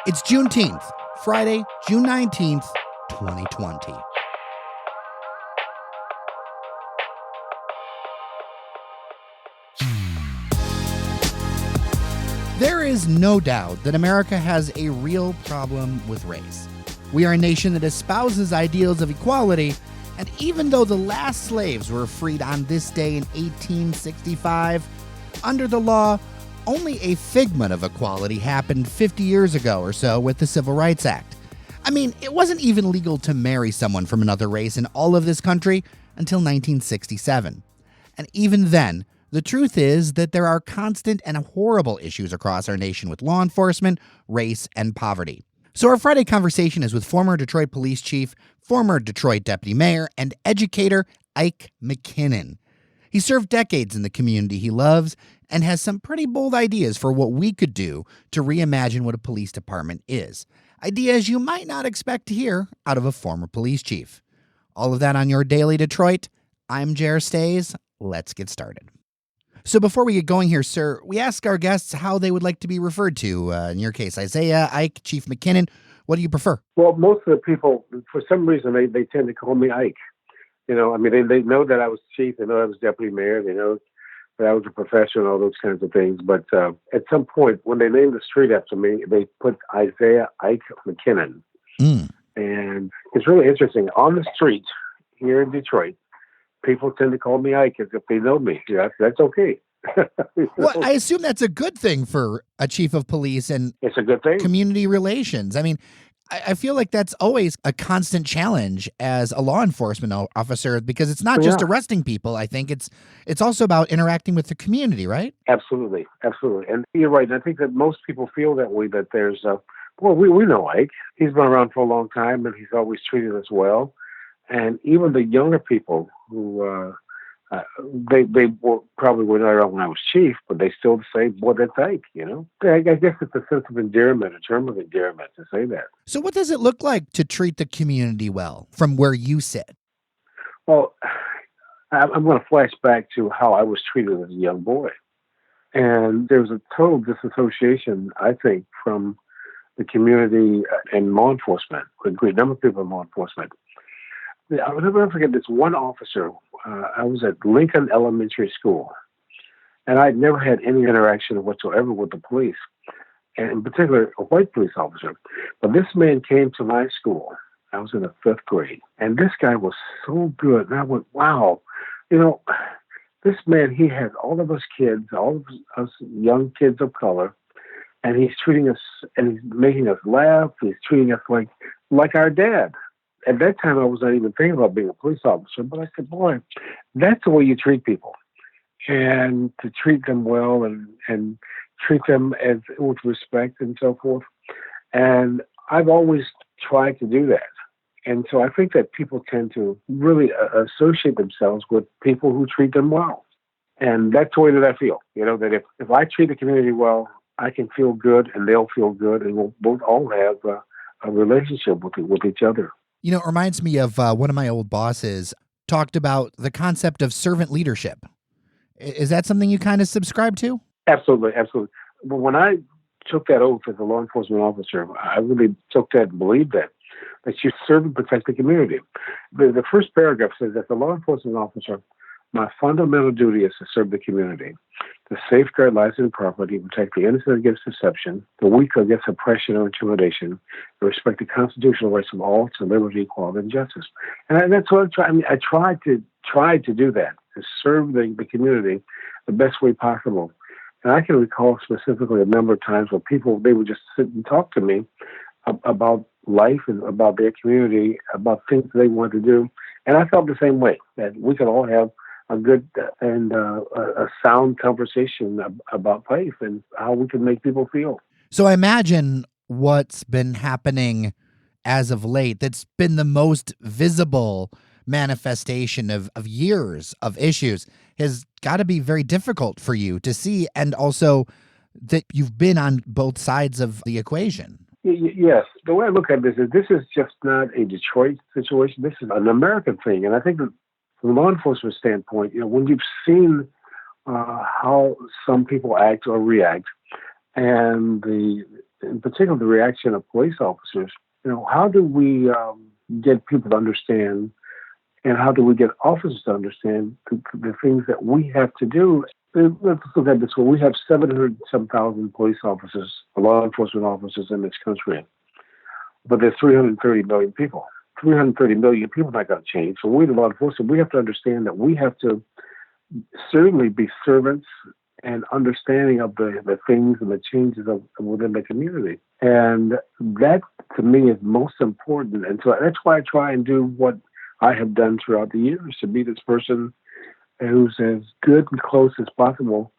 It's Juneteenth, Friday, June 19th, 2020. There is no doubt that America has a real problem with race. We are a nation that espouses ideals of equality, and even though the last slaves were freed on this day in 1865, under the law, only a figment of equality happened 50 years ago or so with the Civil Rights Act. I mean, it wasn't even legal to marry someone from another race in all of this country until 1967. And even then, the truth is that there are constant and horrible issues across our nation with law enforcement, race, and poverty. So our Friday conversation is with former Detroit police chief, former Detroit deputy mayor, and educator Ike McKinnon. He served decades in the community he loves and has some pretty bold ideas for what we could do to reimagine what a police department is. Ideas you might not expect to hear out of a former police chief. All of that on your Daily Detroit. I'm Jer Stays. Let's get started. So before we get going here, sir, we ask our guests how they would like to be referred to. In your case, Isiah, Ike, Chief McKinnon. What do you prefer? Well, most of the people, for some reason, they tend to call me Ike. You know, I mean, they know that I was chief. They know I was deputy mayor. They know that I was a professional, all those kinds of things. But at some point, when they named the street after me, they put Isiah Ike McKinnon. And it's really interesting. On the street here in Detroit, people tend to call me Ike as if they know me. Yeah, that's okay. Well, I assume that's a good thing for a chief of police and it's a good thing. Community relations. I mean, I feel like that's always a constant challenge as a law enforcement officer because it's not just arresting people. I think it's also about interacting with the community, right? Absolutely. And you're right. And I think that most people feel that way, that there's we know Ike. He's been around for a long time and he's always treated us well. And even the younger people who they probably were not around when I was chief, but they still say, "Boy, that's Ike." You know, I guess it's a sense of endearment, a term of endearment to say that. So, what does it look like to treat the community well from where you sit? Well, I'm going to flash back to how I was treated as a young boy, and there's a total disassociation, I think, from the community and law enforcement. A great number of people in law enforcement. I'll never forget this one officer. I was at Lincoln Elementary School, and I'd never had any interaction whatsoever with the police, and in particular, a white police officer. But this man came to my school. I was in the 5th grade, and this guy was so good. And I went, wow, you know, this man, he has all of us kids, all of us young kids of color, and he's treating us, and he's making us laugh. He's treating us like our dad. At that time, I was not even thinking about being a police officer, but I said, boy, that's the way you treat people. And to treat them well and treat them with respect and so forth. And I've always tried to do that. And so I think that people tend to really associate themselves with people who treat them well. And that's the way that I feel, you know, that if I treat the community well, I can feel good and they'll feel good and we'll both all have a relationship with each other. You know, it reminds me of one of my old bosses talked about the concept of servant leadership. Is that something you kind of subscribe to? Absolutely. But when I took that oath as a law enforcement officer, I really took that and believed that you serve and protect the community. The first paragraph says that the law enforcement officer, my fundamental duty is to serve the community, to safeguard lives and property, protect the innocent against deception, the weak against oppression or intimidation, and respect the constitutional rights of all to liberty, equality, and justice. And that's what I try. I mean, I tried to do that, to serve the community the best way possible. And I can recall specifically a number of times where people, they would just sit and talk to me about life and about their community, about things they wanted to do. And I felt the same way, that we could all have a good and a sound conversation about life and how we can make people feel. So I imagine what's been happening as of late that's been the most visible manifestation of years of issues has got to be very difficult for you to see, and also that you've been on both sides of the equation. Yes. The way I look at this is just not a Detroit situation. This is an American thing. And I think that from a law enforcement standpoint, you know, when you've seen how some people act or react, and the in particular the reaction of police officers. How do we get people to understand, and how do we get officers to understand the things that we have to do? Let's look at this way. We have 700 some thousand police officers, law enforcement officers in this country, but there's 330 million people. 330 million people not going to change. So we, the law enforcement, we have to understand that we have to certainly be servants and understanding of the things and the changes within the community. And that, to me, is most important. And so that's why I try and do what I have done throughout the years, to be this person who's as good and close as possible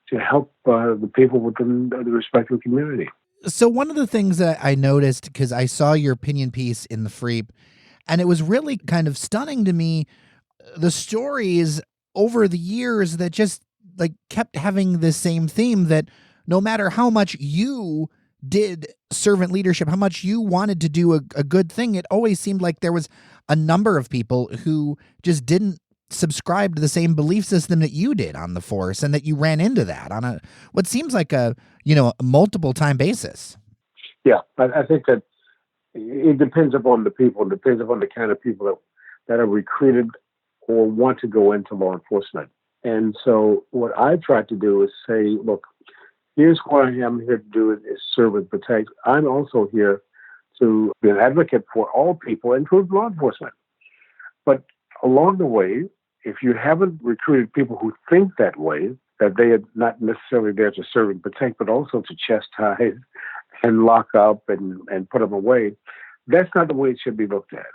to help the people within the respective community. So one of the things that I noticed, because I saw your opinion piece in the Freep, and it was really kind of stunning to me, the stories over the years that just like kept having the same theme, that no matter how much you did servant leadership, how much you wanted to do a good thing, it always seemed like there was a number of people who just didn't subscribe to the same belief system that you did on the force, and that you ran into that on a what seems like a multiple time basis. Yeah, I think that it depends upon the people. It depends upon the kind of people that are recruited or want to go into law enforcement. And so what I try to do is say, look, here's what I am here to do is serve and protect. I'm also here to be an advocate for all people, including law enforcement. But along the way, if you haven't recruited people who think that way, that they are not necessarily there to serve and protect, but also to chastise and lock up and put them away, that's not the way it should be looked at.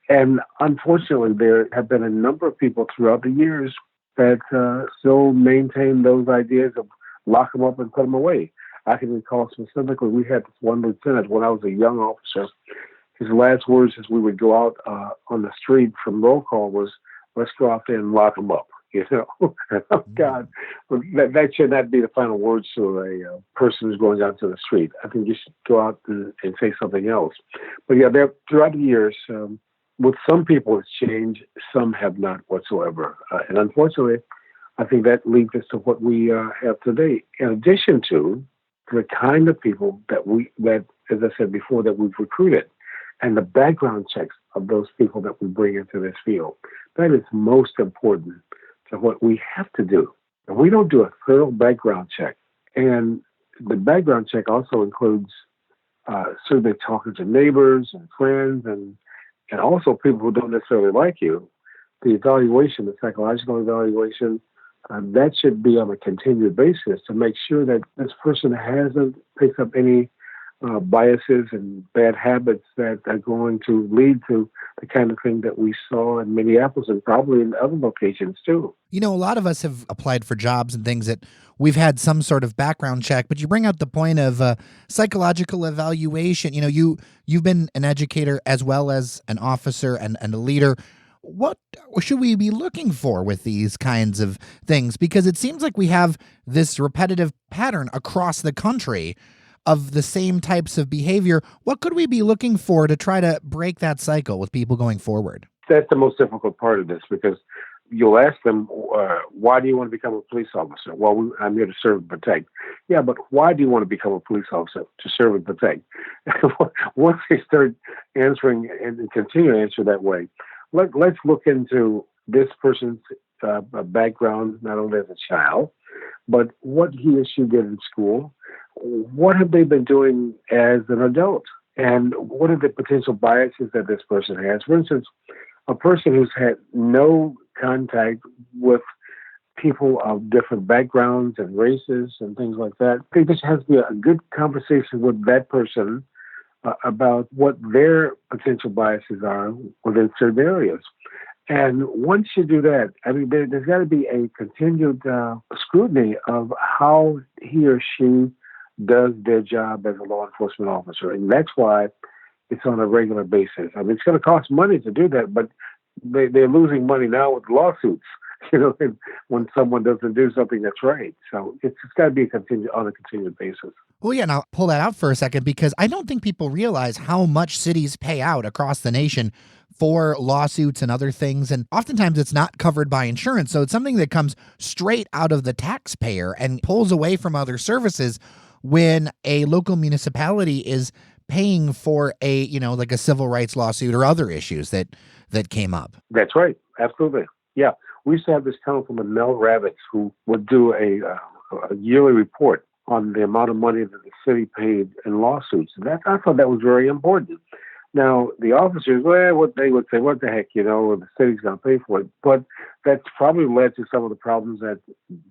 And unfortunately, there have been a number of people throughout the years that still maintain those ideas of lock them up and put them away. I can recall specifically, we had this one lieutenant when I was a young officer. His last words as we would go out on the street from roll call was, let's go out there and lock them up. Oh, God, that should not be the final words to a person who's going out to the street. I think you should go out and say something else. But yeah, throughout the years, with some people it's changed, some have not whatsoever. And unfortunately, I think that leads us to what we have today. In addition to the kind of people that, as I said before, that we've recruited, and the background checks of those people that we bring into this field, that is most important to what we have to do. And we don't do a thorough background check. And the background check also includes certainly talking to neighbors and friends and also people who don't necessarily like you. The evaluation, the psychological evaluation, that should be on a continued basis to make sure that this person hasn't picked up any biases and bad habits that are going to lead to the kind of thing that we saw in Minneapolis and probably in other locations too. A lot of us have applied for jobs and things that we've had some sort of background check, but you bring out the point of psychological evaluation. You've been an educator as well as an officer and a leader. What should we be looking for with these kinds of things? Because it seems like we have this repetitive pattern across the country of the same types of behavior. What could we be looking for to try to break that cycle with people going forward? That's the most difficult part of this, because you'll ask them, why do you want to become a police officer? Well, I'm here to serve and protect. Yeah, but why do you want to become a police officer? To serve and protect. Once they start answering and continue to answer that way, let's look into this person's background, not only as a child, but what he or she did in school. What have they been doing as an adult? And what are the potential biases that this person has? For instance, a person who's had no contact with people of different backgrounds and races and things like that, I think this has to be a good conversation with that person about what their potential biases are within certain areas. And once you do that, I mean, there's got to be a continued scrutiny of how he or she does their job as a law enforcement officer. And that's why it's on a regular basis. I mean, it's going to cost money to do that, but they're losing money now with lawsuits, when someone doesn't do something that's right. So it's got to be on a continued basis. Well, yeah, and I'll pull that out for a second, because I don't think people realize how much cities pay out across the nation for lawsuits and other things. And oftentimes it's not covered by insurance. So it's something that comes straight out of the taxpayer and pulls away from other services. when a local municipality is paying for a, like a civil rights lawsuit or other issues that came up. That's right. Absolutely. Yeah. We used to have this councilman, Mel Ravitz, who would do a yearly report on the amount of money that the city paid in lawsuits. And I thought that was very important. Now, the officers, what they would say, what the heck, the city's going to pay for it. But that's probably led to some of the problems that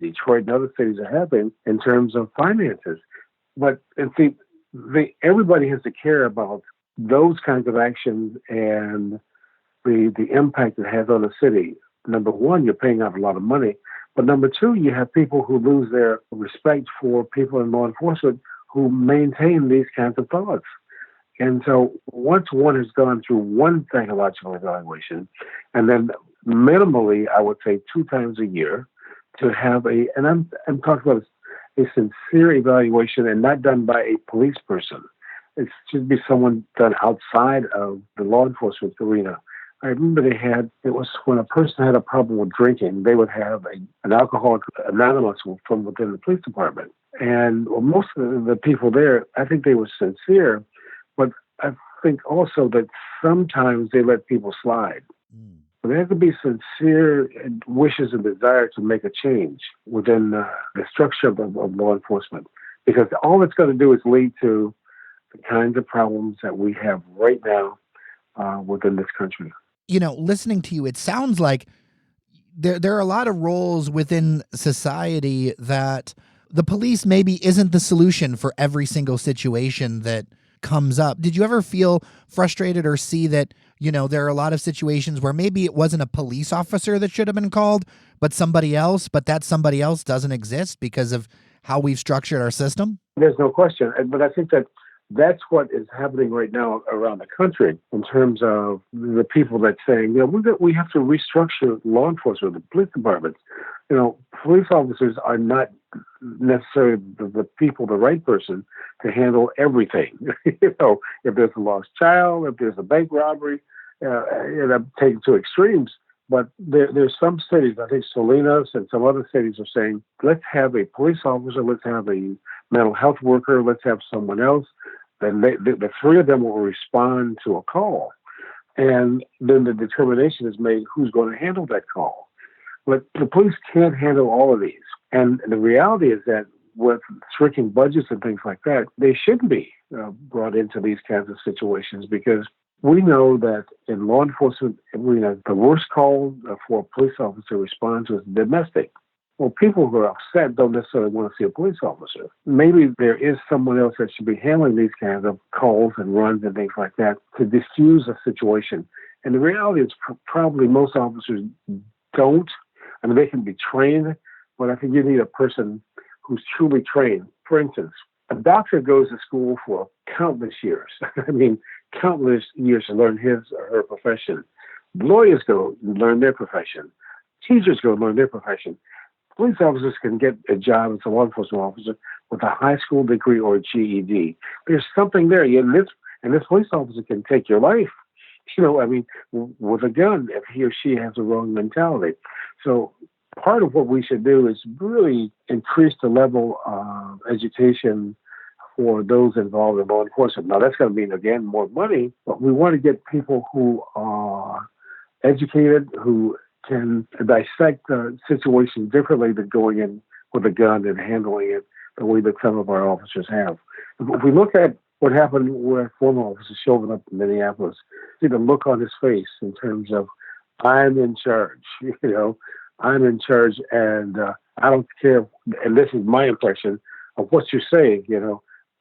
Detroit and other cities are having in terms of finances. But, and see, everybody has to care about those kinds of actions and the impact it has on the city. Number one, you're paying out a lot of money. But number two, you have people who lose their respect for people in law enforcement who maintain these kinds of thoughts. And so once one has gone through one psychological evaluation, and then minimally, I would say 2 times a year, to have and I'm talking about a sincere evaluation and not done by a police person. It should be someone done outside of the law enforcement arena. I remember it was when a person had a problem with drinking, they would have an alcoholic anonymous from within the police department. And most of the people there, I think they were sincere, but I think also that sometimes they let people slide. But there has to be sincere wishes and desire to make a change within the structure of law enforcement, because all it's going to do is lead to the kinds of problems that we have right now within this country. Listening to you, it sounds like there are a lot of roles within society that the police maybe isn't the solution for every single situation that comes up. Did you ever feel frustrated or see that, there are a lot of situations where maybe it wasn't a police officer that should have been called, but somebody else, but that somebody else doesn't exist because of how we've structured our system? There's no question. But I think that's what is happening right now around the country in terms of the people that saying, we have to restructure law enforcement, the police departments. Police officers are not necessarily the people, the right person to handle everything. If there's a lost child, if there's a bank robbery, and I'm taking to extremes. But there's some cities, I think Salinas and some other cities are saying, let's have a police officer, let's have a mental health worker, let's have someone else. Then the 3 of them will respond to a call. And then the determination is made who's going to handle that call. But the police can't handle all of these. And the reality is that with shrinking budgets and things like that, they shouldn't be brought into these kinds of situations, because we know that in law enforcement arena, the worst call for a police officer to respond to is domestic. Well, people who are upset don't necessarily want to see a police officer. Maybe there is someone else that should be handling these kinds of calls and runs and things like that to diffuse a situation. And the reality is probably most officers don't. I mean, they can be trained, but I think you need a person who's truly trained. For instance, a doctor goes to school for countless years. I mean, countless years to learn his or her profession. Lawyers go learn their profession. Teachers go learn their profession. Police officers can get a job as a law enforcement officer with a high school degree or a GED. There's something there. And this police officer can take your life, with a gun if he or she has the wrong mentality. So part of what we should do is really increase the level of education for those involved in law enforcement. Now, that's going to mean, again, more money, but we want to get people who are educated, who can dissect the situation differently than going in with a gun and handling it the way that some of our officers have. If we look at what happened with former officers showing up in Minneapolis, see the look on his face in terms of, I'm in charge, I'm in charge, and I don't care, and this is my impression of what you're saying,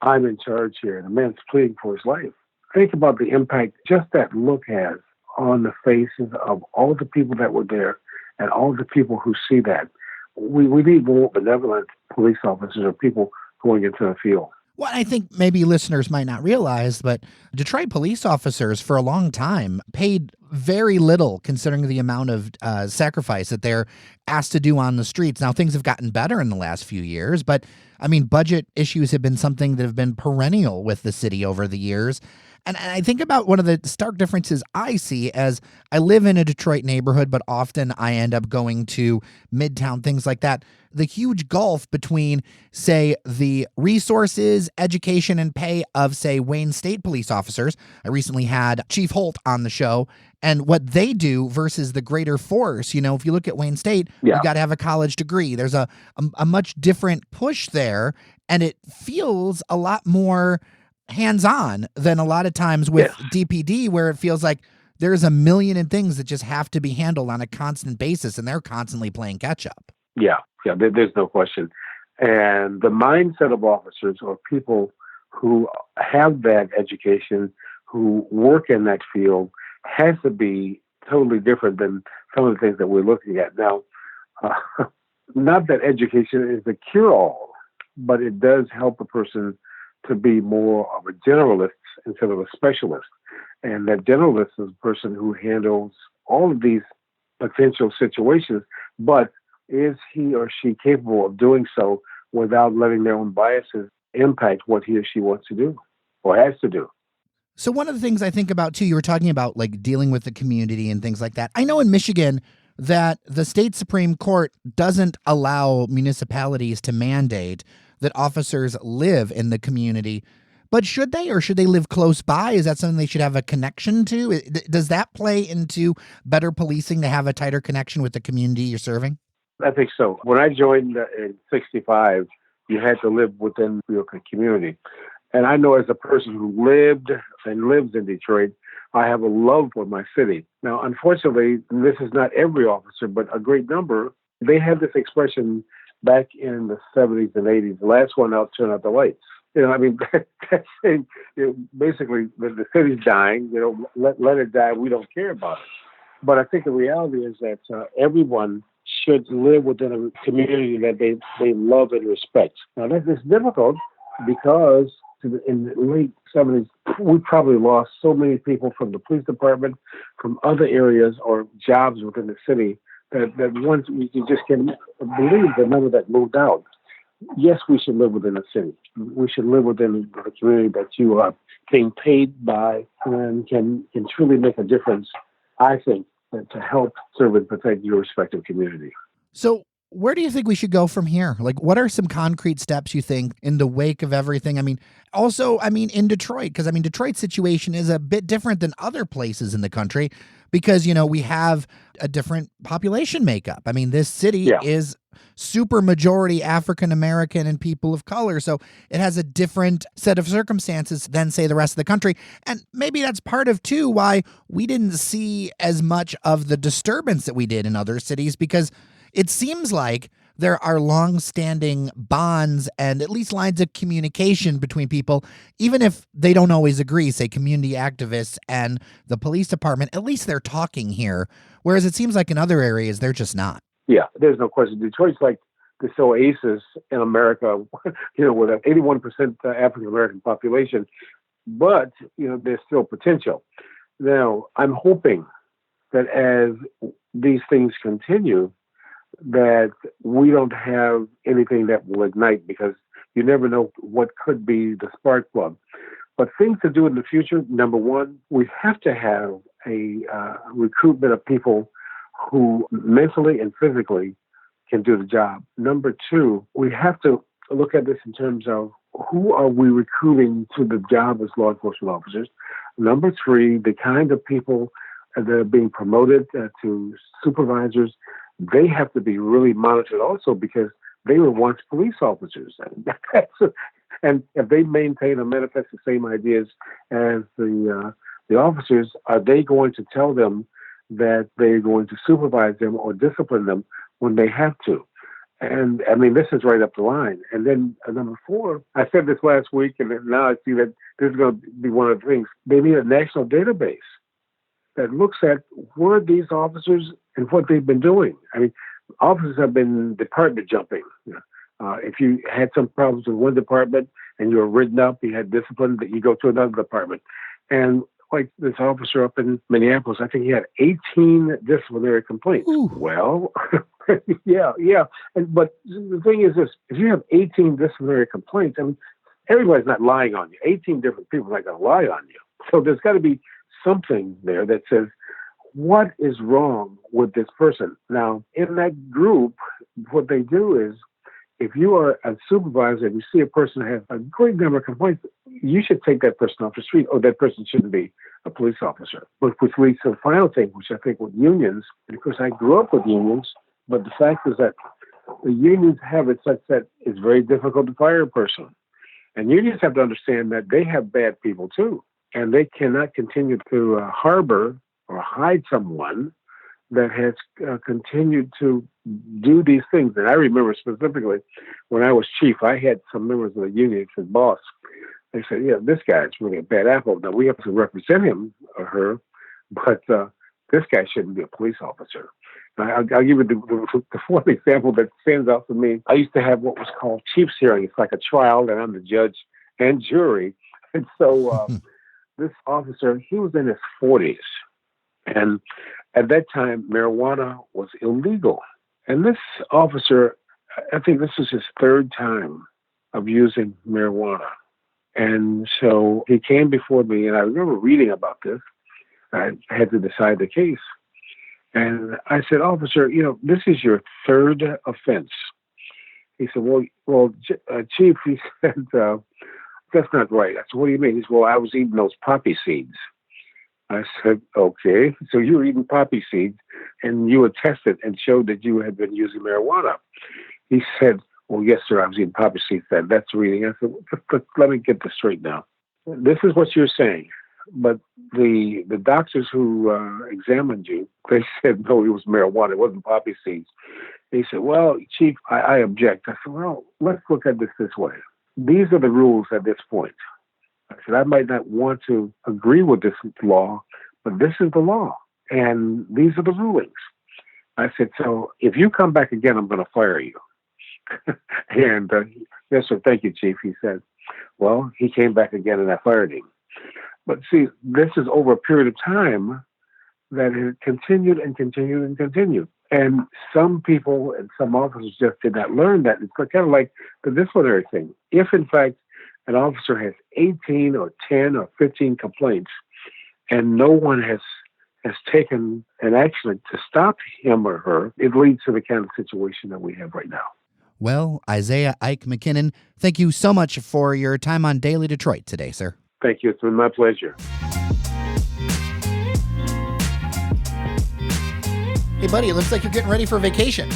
I'm in charge here, and the man's pleading for his life. Think about the impact just that look has on the faces of all the people that were there and all the people who see that. We need more benevolent police officers or people going into the field. Well, I think maybe listeners might not realize, but Detroit police officers for a long time paid very little considering the amount of sacrifice that they're asked to do on the streets. Now, things have gotten better in the last few years, but I mean, budget issues have been something that have been perennial with the city over the years. And I think about one of the stark differences I see as I live in a Detroit neighborhood, but often I end up going to Midtown, things like that. The huge gulf between, say, the resources, education, and pay of, say, Wayne State police officers. I recently had Chief Holt on the show, and what they do versus the greater force. If you look at Wayne State, you Yeah. got to have a college degree. There's a much different push there, and it feels a lot more hands-on than a lot of times with Yes. DPD, where it feels like there's a million and things that just have to be handled on a constant basis, and they're constantly playing catch up. Yeah. There's no question. And the mindset of officers or people who have that education, who work in that field, has to be totally different than some of the things that we're looking at now. Not that education is the cure-all, but it does help a person to be more of a generalist instead of a specialist. And that generalist is a person who handles all of these potential situations, but is he or she capable of doing so without letting their own biases impact what he or she wants to do or has to do? So one of the things I think about too, you were talking about like dealing with the community and things like that. I know in Michigan that the state Supreme Court doesn't allow municipalities to mandate that officers live in the community. But should they, or should they live close by? Is that something they should have a connection to? Does that play into better policing, to have a tighter connection with the community you're serving? I think so. When I joined in '65, you had to live within your community. And I know as a person who lived and lives in Detroit, I have a love for my city. Now, unfortunately, this is not every officer, but a great number. They had this expression back in the 70s and 80s, the last one out, turn out the lights. That's saying, basically the city's dying, let it die. We don't care about it. But I think the reality is that everyone should live within a community that they love and respect. Now, that is difficult because in the late 70s, we probably lost so many people from the police department, from other areas or jobs within the city that once you just can't believe the number that moved out. Yes, we should live within a city. We should live within the community that you are being paid by and can truly make a difference, I think, to help serve and protect your respective community. So where do you think we should go from here? Like, what are some concrete steps you think in the wake of everything? In Detroit, because Detroit's situation is a bit different than other places in the country because, we have a different population makeup. This city is super majority African American and people of color. So it has a different set of circumstances than, say, the rest of the country. And maybe that's part of, too, why we didn't see as much of the disturbance that we did in other cities, because it seems like there are long-standing bonds and at least lines of communication between people, even if they don't always agree, say community activists and the police department. At least they're talking here, whereas it seems like in other areas, they're just not. Yeah, there's no question. Detroit's like this oasis in America, with an 81% African-American population, but, there's still potential. Now, I'm hoping that as these things continue, that we don't have anything that will ignite, because you never know what could be the spark plug. But things to do in the future, number one, we have to have a recruitment of people who mentally and physically can do the job. Number two, we have to look at this in terms of who are we recruiting to the job as law enforcement officers. Number three, the kind of people that are being promoted to supervisors, they have to be really monitored also, because they were once police officers. And if they maintain or manifest the same ideas as the officers, are they going to tell them that they're going to supervise them or discipline them when they have to? And this is right up the line. And then number four, I said this last week, and now I see that this is going to be one of the things. They need a national database that looks at where these officers and what they've been doing. Officers have been department jumping. If you had some problems with one department and you were written up, you had discipline, that you go to another department. And like this officer up in Minneapolis, I think he had 18 disciplinary complaints. Ooh. Well, yeah. But the thing is this: if you have 18 disciplinary complaints, everybody's not lying on you. 18 different people are not going to lie on you. So there's got to be something there that says, what is wrong with this person? Now, in that group, what they do is, if you are a supervisor and you see a person who has a great number of complaints, you should take that person off the street, or that person shouldn't be a police officer. But which leads to the final thing, which I think with unions, and of course I grew up with unions, but the fact is that the unions have it such that it's very difficult to fire a person. And unions have to understand that they have bad people too. And they cannot continue to harbor or hide someone that has continued to do these things. And I remember specifically when I was chief, I had some members of the union said, boss, they said, yeah, this guy's really a bad apple. Now we have to represent him or her, but this guy shouldn't be a police officer. I'll give you the one example that stands out for me. I used to have what was called chief's hearing. It's like a trial, and I'm the judge and jury. And so this officer, he was in his 40s. And at that time, marijuana was illegal. And this officer, I think this was his third time of using marijuana. And so he came before me, and I remember reading about this. I had to decide the case. And I said, officer, this is your third offense. He said, well, Chief, he said, that's not right. I said, what do you mean? He said, well, I was eating those poppy seeds. I said, okay, so you were eating poppy seeds and you attested and showed that you had been using marijuana. He said, well, yes, sir, I was eating poppy seeds. That's reading. I said, let me get this straight now. This is what you're saying. But the doctors who examined you, they said, no, it was marijuana. It wasn't poppy seeds. They said, well, Chief, I object. I said, well, let's look at this way. These are the rules at this point. I said, I might not want to agree with this law, but this is the law. And these are the rulings. I said, so if you come back again, I'm going to fire you. And yes, sir, thank you, Chief. He said, well, he came back again and I fired him. But see, this is over a period of time that it continued and continued and continued. And some people and some officers just did not learn that. It's kind of like the disciplinary thing. If, in fact, an officer has 18 or 10 or 15 complaints and no one has taken an action to stop him or her, it leads to the kind of situation that we have right now. Well, Isiah Ike McKinnon, thank you so much for your time on Daily Detroit today, sir. Thank you. It's been my pleasure. Hey, buddy, it looks like you're getting ready for vacation.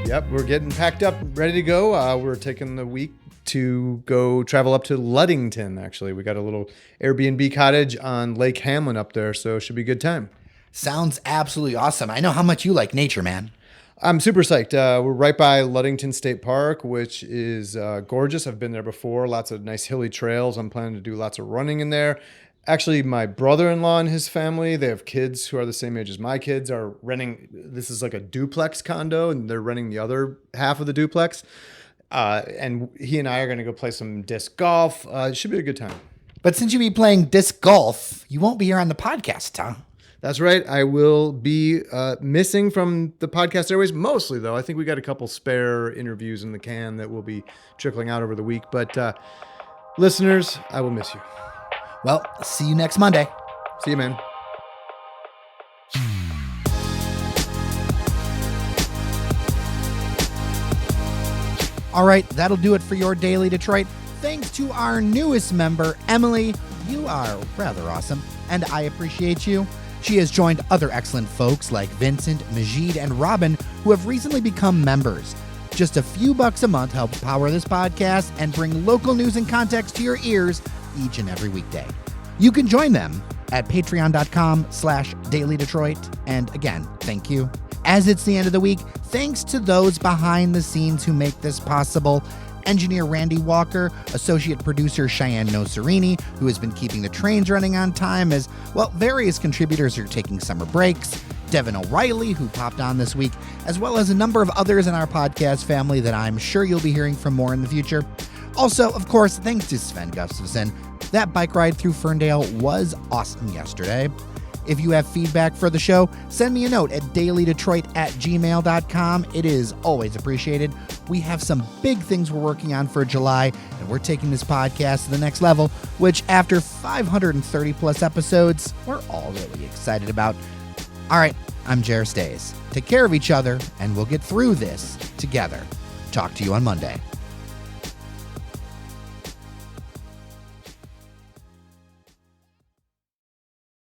Yep, we're getting packed up, ready to go. We're taking the week to go travel up to Ludington, actually. We got a little Airbnb cottage on Lake Hamlin up there, so it should be a good time. Sounds absolutely awesome. I know how much you like nature, man. I'm super psyched. We're right by Ludington State Park, which is gorgeous. I've been there before. Lots of nice hilly trails. I'm planning to do lots of running in there. Actually, my brother-in-law and his family, they have kids who are the same age as my kids, are renting. This is like a duplex condo, and they're renting the other half of the duplex. And he and I are going to go play some disc golf. It should be a good time. But since you be playing disc golf, you won't be here on the podcast, huh? That's right. I will be missing from the podcast airways, mostly, though. I think we got a couple spare interviews in the can that will be trickling out over the week. But listeners, I will miss you. Well, see you next Monday. See you, man. All right, that'll do it for your Daily Detroit. Thanks to our newest member, Emily. You are rather awesome, and I appreciate you. She has joined other excellent folks like Vincent, Majid, and Robin, who have recently become members. Just a few bucks a month help power this podcast and bring local news and context to your ears each and every weekday. You can join them at patreon.com/dailydetroit. And again, thank you. As it's the end of the week, thanks to those behind the scenes who make this possible. Engineer Randy Walker, Associate Producer Cheyenne Noserini, who has been keeping the trains running on time as, well, various contributors are taking summer breaks. Devin O'Reilly, who popped on this week, as well as a number of others in our podcast family that I'm sure you'll be hearing from more in the future. Also, of course, thanks to Sven Gustafson. That bike ride through Ferndale was awesome yesterday. If you have feedback for the show, send me a note at dailydetroit@gmail.com. It is always appreciated. We have some big things we're working on for July, and we're taking this podcast to the next level, which after 530 plus episodes, we're all really excited about. All right, I'm Jer Stays. Take care of each other, and we'll get through this together. Talk to you on Monday.